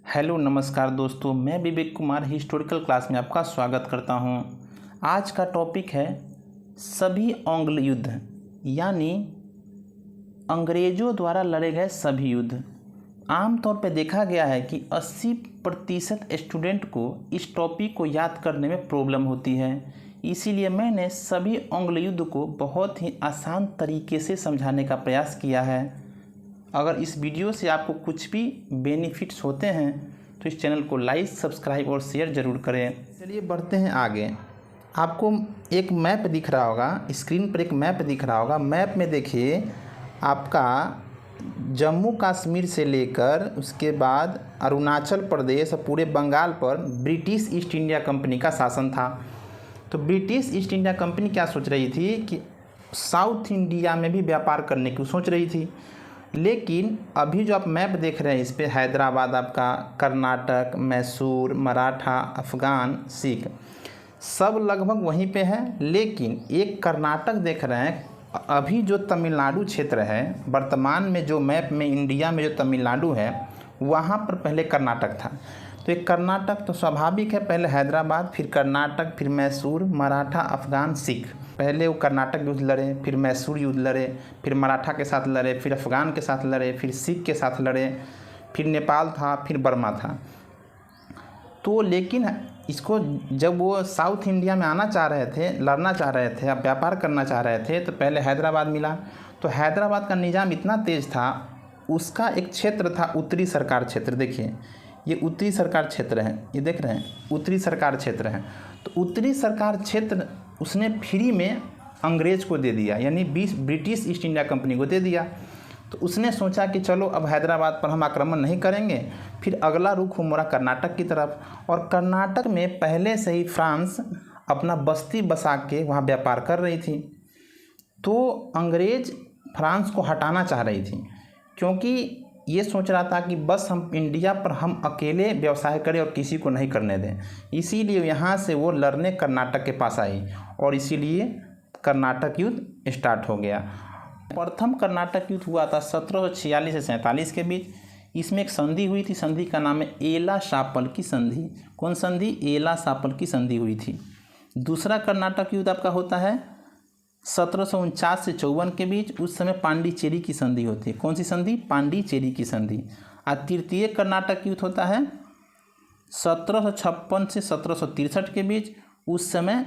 Hello नमस्कार दोस्तों, मैं विवेक कुमार हिस्टोरिकल क्लास में आपका स्वागत करता हूं। आज का टॉपिक है सभी आंग्ल युद्ध, यानी अंग्रेज़ों द्वारा लड़े गए सभी युद्ध। आमतौर पर देखा गया है कि 80% स्टूडेंट को इस टॉपिक को याद करने में प्रॉब्लम होती है, इसीलिए मैंने सभी आंग्ल युद्ध को बहुत ही आसान तरीके से समझाने का प्रयास किया है। अगर इस वीडियो से आपको कुछ भी बेनिफिट्स होते हैं तो इस चैनल को लाइक, सब्सक्राइब और शेयर ज़रूर करें। चलिए बढ़ते हैं आगे। आपको एक मैप दिख रहा होगा, स्क्रीन पर एक मैप दिख रहा होगा। मैप में देखिए आपका जम्मू कश्मीर से लेकर उसके बाद अरुणाचल प्रदेश और पूरे बंगाल पर ब्रिटिश ईस्ट इंडिया कंपनी का शासन था। तो ब्रिटिश ईस्ट इंडिया कंपनी क्या सोच रही थी कि साउथ इंडिया में भी व्यापार करने की सोच रही थी, लेकिन अभी जो आप मैप देख रहे हैं इस पे हैदराबाद, आपका कर्नाटक, मैसूर, मराठा, अफ़गान, सिख सब लगभग वहीं पे है। लेकिन एक कर्नाटक देख रहे हैं, अभी जो तमिलनाडु क्षेत्र है, वर्तमान में जो मैप में इंडिया में जो तमिलनाडु है वहाँ पर पहले कर्नाटक था। तो एक कर्नाटक तो स्वाभाविक है, पहले हैदराबाद, फिर कर्नाटक, फिर मैसूर, मराठा, अफ़गान, सिख। पहले वो कर्नाटक युद्ध लड़े, फिर मैसूर युद्ध लड़े, फिर मराठा के साथ लड़े, फिर अफ़गान के साथ लड़े, फिर सिख के साथ लड़े, फिर नेपाल था, फिर बर्मा था। तो लेकिन इसको जब वो साउथ इंडिया में आना चाह रहे थे, लड़ना चाह रहे थे, अब व्यापार करना चाह रहे थे, तो पहले हैदराबाद मिला। तो हैदराबाद का निज़ाम इतना तेज़ था, उसका एक क्षेत्र था उत्तरी सरकार क्षेत्र। देखिए ये उत्तरी सरकार क्षेत्र है, ये देख रहे हैं उत्तरी सरकार क्षेत्र है। तो उत्तरी सरकार क्षेत्र उसने फ्री में अंग्रेज़ को दे दिया, यानी ब्रिटिश ईस्ट इंडिया कंपनी को दे दिया। तो उसने सोचा कि चलो अब हैदराबाद पर हम आक्रमण नहीं करेंगे, फिर अगला रुख मोड़ा कर्नाटक की तरफ। और कर्नाटक में पहले से ही फ्रांस अपना बस्ती बसा के वहाँ व्यापार कर रही थी। तो अंग्रेज़ फ्रांस को हटाना चाह रही थी, क्योंकि ये सोच रहा था कि बस हम इंडिया पर हम अकेले व्यवसाय करें और किसी को नहीं करने दें। इसीलिए यहाँ से वो लड़ने कर्नाटक के पास आई और इसीलिए कर्नाटक युद्ध स्टार्ट हो गया। प्रथम कर्नाटक युद्ध हुआ था 1746 से 47 के बीच। इसमें एक संधि हुई थी, संधि का नाम है एला शापल की संधि। कौन संधि? एला शापल की संधि हुई थी। दूसरा कर्नाटक युद्ध आपका होता है 1749 से 54 के बीच। उस समय पांडिचेरी की संधि होती है। कौन सी संधि? पांडिचेरी की संधि। और तृतीय कर्नाटक युद्ध होता है 1756 से 1763 के बीच। उस समय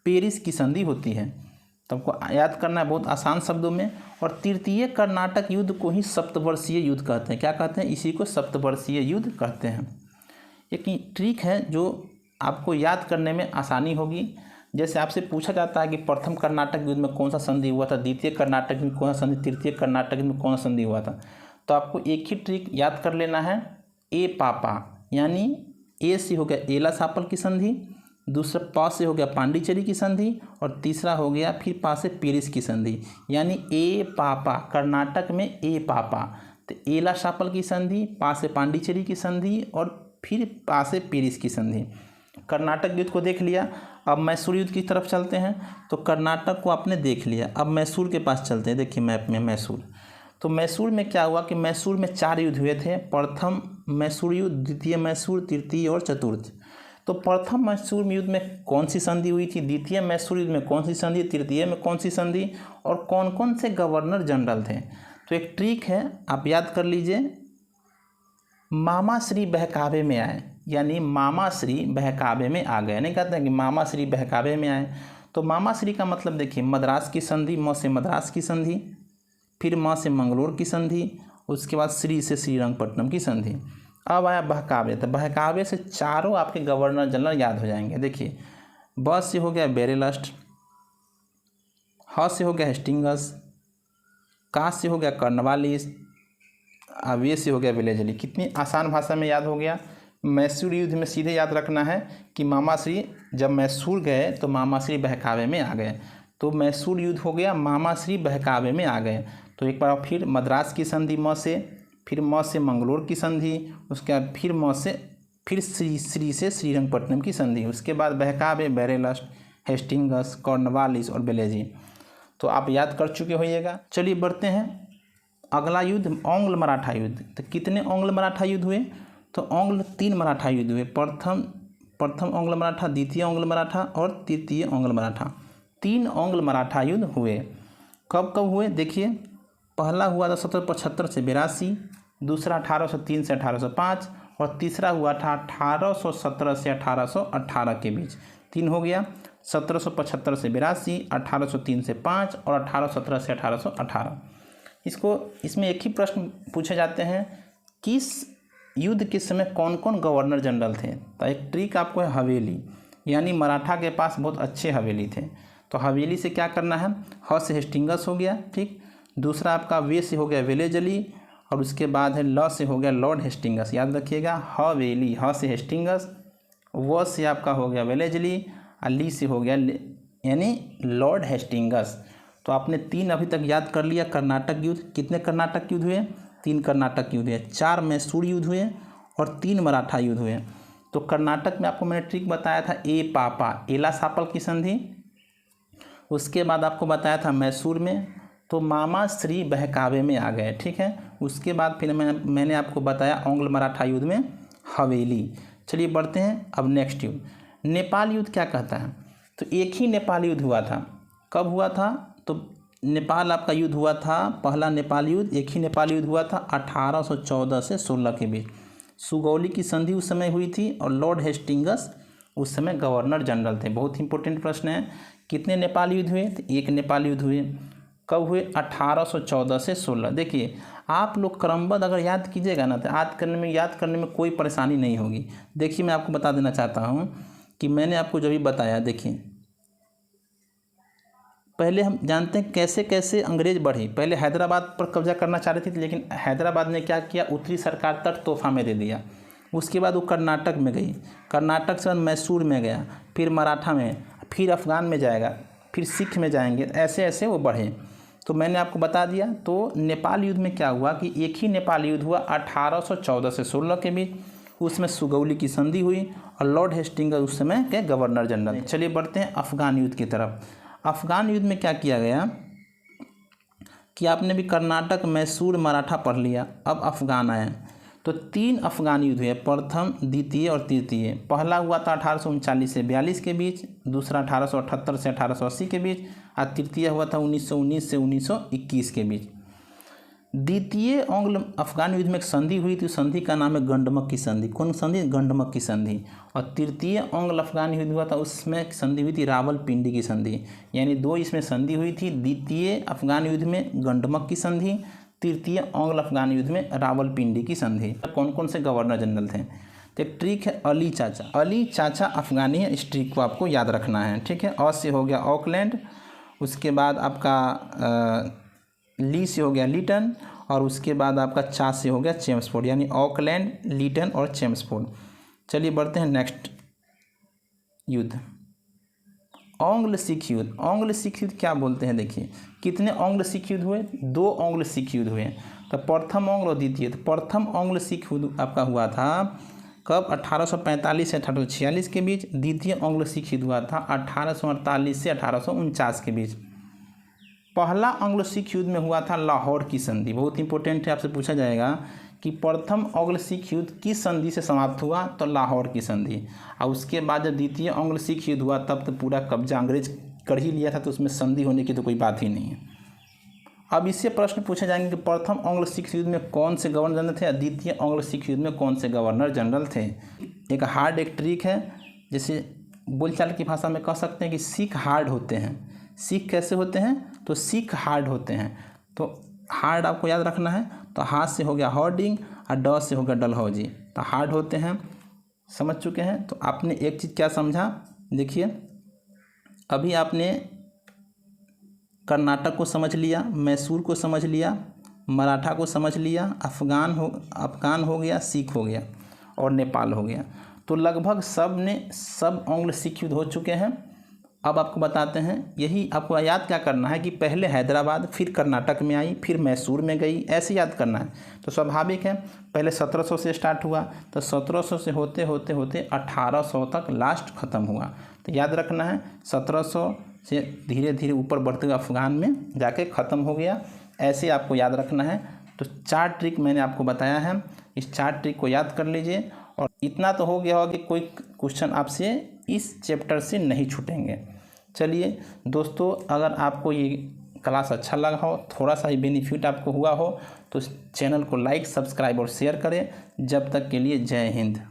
पेरिस की संधि होती है। तो आपको याद करना है बहुत आसान शब्दों में। और तृतीय कर्नाटक युद्ध को ही सप्तवर्षीय युद्ध कहते हैं। क्या कहते हैं? इसी को सप्तवर्षीय युद्ध कहते हैं। एक ट्रिक है जो आपको याद करने में आसानी होगी। जैसे आपसे पूछा जाता है कि प्रथम कर्नाटक युद्ध में कौन सा संधि हुआ था, द्वितीय कर्नाटक में कौन सा संधि, तृतीय कर्नाटक में कौन सा संधि हुआ था, तो आपको एक ही ट्रिक याद कर लेना है, ए पापा। यानी ए से हो गया एला शापल की संधि, दूसरा पा से हो गया पांडिचेरी की संधि, और तीसरा हो गया फिर पा से पेरिस की संधि। यानी ए पापा, कर्नाटक में ए पापा। तो एला शापल की संधि, पा से पांडिचेरी की संधि, और फिर पा से पेरिस की संधि। कर्नाटक युद्ध को देख लिया। अब मैसूर युद्ध की तरफ चलते हैं। तो कर्नाटक को आपने देख लिया, अब मैसूर के पास चलते हैं। देखिए मैप में मैसूर। तो मैसूर में क्या हुआ कि मैसूर में 4 युद्ध हुए थे। प्रथम मैसूर युद्ध, द्वितीय मैसूर, तृतीय और चतुर्थ। तो प्रथम मैसूर युद्ध में कौन सी संधि हुई थी, द्वितीय मैसूर युद्ध में कौन सी संधि, तृतीय में कौन सी संधि, और कौन कौन से गवर्नर जनरल थे। तो एक ट्रिक है, आप याद कर लीजिए, मामा श्री बहकावे में आए, यानी मामा श्री बहकावे में आ गए। नहीं कहते हैं कि मामा श्री बहकावे में आए। तो मामा श्री का मतलब देखिए, मद्रास की संधि, म से मद्रास की संधि, फिर म से मंगलोर की संधि, उसके बाद श्री से श्रीरंगपट्टनम की संधि। अब आया बहकावे। तो बहकावे से चारों आपके गवर्नर जनरल याद हो जाएंगे। देखिए ब से हो गया बेरेलस्ट, ह से हो गया हेस्टिंगस, का से हो गया कर्नवालिस, वे से हो गया वेलेजली। कितनी आसान भाषा में याद हो गया। मैसूर युद्ध में सीधे याद रखना है कि मामा श्री जब मैसूर गए तो मामा श्री बहकावे में आ गए। तो मैसूर युद्ध हो गया, मामा श्री बहकावे में आ गए। तो एक बार फिर मद्रास की संधि म से, फिर म से मंगलोर की संधि, उसके बाद फिर म से फिर श्री से श्रीरंगपट्टनम की संधि, उसके बाद बहकावे, बेरेलस्ट, हेस्टिंगस, कॉर्नवालिस और बेलेजी। तो आप याद कर चुके होइएगा। चलिए बढ़ते हैं। अगला युद्ध आंग्ल मराठा युद्ध। तो कितने आंग्ल मराठा युद्ध हुए? तो औंग्ल 3 मराठा युद्ध हुए, प्रथम औंग्ल मराठा, द्वितीय औंग्ल मराठा और तृतीय औंग्ल मराठा। 3 औंग्ल मराठा युद्ध हुए। कब कब हुए देखिए, पहला हुआ था 1775 से 82, दूसरा 1803 से 1805 और तीसरा हुआ था 1817 से 1818 के बीच। 3 हो गया, 1775 से 82, 1803 से 5 और 1817 से 1818। इसमें एक ही प्रश्न पूछे जाते हैं, किस युद्ध के समय कौन कौन गवर्नर जनरल थे। तो एक ट्रिक आपको है हवेली, यानी मराठा के पास बहुत अच्छे हवेली थे। तो हवेली से क्या करना है, ह से हेस्टिंगस हो गया, ठीक। दूसरा आपका वे से हो गया वेलेजली और उसके बाद है ल से हो गया लॉर्ड हेस्टिंगस। याद रखिएगा, हवेली, ह से हेस्टिंगस, व से आपका हो गया वेलेजली और ली से हो गया यानी लॉर्ड हेस्टिंगस। तो आपने 3 अभी तक याद कर लिया। कर्नाटक युद्ध, कितने कर्नाटक युद्ध हुए, 3 कर्नाटक युद्ध हुए, 4 मैसूर युद्ध हुए और 3 मराठा युद्ध हुए। तो कर्नाटक में आपको मैंने ट्रिक बताया था ए पापा, एला सापल की संधि। उसके बाद आपको बताया था मैसूर में तो मामा श्री बहकावे में आ गए, ठीक है। उसके बाद फिर मैंने आपको बताया औंग्ल मराठा युद्ध में हवेली। चलिए बढ़ते हैं अब नेक्स्ट युद्ध, नेपाल युद्ध क्या कहता है। तो एक ही नेपाल युद्ध हुआ था। कब हुआ था, तो नेपाल आपका युद्ध हुआ था, पहला नेपाल युद्ध, एक ही नेपाल युद्ध हुआ था 1814 से 16 के बीच। सुगौली की संधि उस समय हुई थी और लॉर्ड हेस्टिंगस उस समय गवर्नर जनरल थे। बहुत इंपॉर्टेंट प्रश्न है, कितने नेपाल युद्ध हुए, तो एक नेपाल युद्ध हुए। कब हुए, 1814 से 16। देखिए आप लोग क्रमबद्ध अगर याद कीजिएगा ना तो याद करने में कोई परेशानी नहीं होगी। देखिए मैं आपको बता देना चाहता हूँ कि मैंने आपको जो भी बताया, देखिए पहले हम जानते हैं कैसे कैसे अंग्रेज बढ़े। पहले हैदराबाद पर कब्जा करना चाह रही थी, लेकिन हैदराबाद ने क्या किया, उत्तरी सरकार तट तोहफा में दे दिया। उसके बाद वो कर्नाटक में गई, कर्नाटक से मैसूर में गया, फिर मराठा में, फिर अफ़गान में जाएगा, फिर सिख में जाएंगे, ऐसे ऐसे वो बढ़े। तो मैंने आपको बता दिया। तो नेपाल युद्ध में क्या हुआ कि एक ही नेपाल युद्ध हुआ 1814 से 16 के बीच। उसमें सुगौली की संधि हुई और लॉर्ड हेस्टिंगस उस समय के गवर्नर जनरल। चलिए बढ़ते हैं अफ़गान युद्ध की तरफ। अफ़गान युद्ध में क्या किया गया कि आपने भी कर्नाटक, मैसूर, मराठा पढ़ लिया, अब अफ़गान आए। तो 3 अफ़गान युद्ध हुए, प्रथम, द्वितीय और तृतीय। पहला हुआ था 1839 से 42 के बीच, दूसरा 1878 से 1880 के बीच और तृतीय हुआ था 1919 से 1921 के बीच। द्वितीय औंग्ल अफ़गान युद्ध में एक संधि हुई थी, संधि का नाम है गंडमक की संधि। कौन संधि, गंडमक की संधि। और तृतीय औंग्ल अफ़गान युद्ध हुआ था, उसमें संधि हुई थी रावलपिंडी की संधि। यानी 2 इसमें संधि हुई थी, द्वितीय अफ़गान युद्ध में गंडमक की संधि, तृतीय औंग्ल अफ़गान युद्ध में रावलपिंडी की संधि। कौन कौन से गवर्नर जनरल थे, तो एक ट्रिक है अली चाचा। अली चाचा अफ़गानी है, इस ट्रिक को आपको याद रखना है, ठीक है। अ से हो गया ऑकलैंड, उसके बाद आपका ली से हो गया लीटन और उसके बाद आपका चा से हो गया चेम्सफोर्ड, यानी ऑकलैंड, लीटन और चेम्सफोर्ड। चलिए बढ़ते हैं नेक्स्ट युद्ध, औंग्ल सिख युद्ध। औंग्ल सिख युद्ध क्या बोलते हैं, देखिए कितने औंग्ल सिख युद्ध हुए, 2 औंग्ल सिख युद्ध हुए। तो प्रथम औंग्ल और द्वितीय। तो प्रथम औंग्ल सिख युद्ध आपका हुआ था कब, 1845 से 1846 के बीच। द्वितीय औंग्ल सिख युद्ध हुआ था 1848 से 1849 के बीच। पहला अंग्लो सिख युद्ध में हुआ था लाहौर की संधि। बहुत इंपॉर्टेंट है, आपसे पूछा जाएगा कि प्रथम अंग्लो सिख युद्ध किस संधि से समाप्त हुआ, तो लाहौर की संधि। और उसके बाद जब द्वितीय अंग्लो सिख युद्ध हुआ तब तो पूरा कब्जा अंग्रेज कर ही लिया था, तो उसमें संधि होने की तो कोई बात ही नहीं है। अब इससे प्रश्न पूछे जाएंगे कि प्रथम अंग्लो सिख युद्ध में कौन से गवर्नर जनरल थे, द्वितीय अंग्लो सिख युद्ध में कौन से गवर्नर जनरल थे। एक हार्ड एक ट्रिक है, जैसे बोलचाल की भाषा में कह सकते हैं कि सिख हार्ड होते हैं। सिख कैसे होते हैं, तो सिख हार्ड होते हैं। तो हार्ड आपको याद रखना है। तो हाथ से हो गया हॉर्डिंग और ड से हो गया डलहौजी। तो हार्ड होते हैं, समझ चुके हैं। तो आपने एक चीज़ क्या समझा, देखिए अभी आपने कर्नाटक को समझ लिया, मैसूर को समझ लिया, मराठा को समझ लिया, अफ़गान हो गया, सिख हो गया और नेपाल हो गया। तो लगभग सब औंग्ल सिख युद्ध हो चुके हैं। अब आपको बताते हैं, यही आपको याद क्या करना है कि पहले हैदराबाद, फिर कर्नाटक में आई, फिर मैसूर में गई, ऐसे याद करना है। तो स्वाभाविक है, पहले 1700 से स्टार्ट हुआ, तो 1700 से होते होते होते 1800 तक लास्ट ख़त्म हुआ। तो याद रखना है 1700 से धीरे धीरे ऊपर बढ़ते हुए अफ़गान में जाके ख़त्म हो गया, ऐसे आपको याद रखना है। तो 4 ट्रिक मैंने आपको बताया है, इस 4 ट्रिक को याद कर लीजिए और इतना तो हो गया होगा कि कोई क्वेश्चन आपसे इस चैप्टर से नहीं छूटेंगे। चलिए दोस्तों, अगर आपको ये क्लास अच्छा लगा हो, थोड़ा सा ही बेनिफिट आपको हुआ हो, तो इस चैनल को लाइक, सब्सक्राइब और शेयर करें। जब तक के लिए जय हिंद।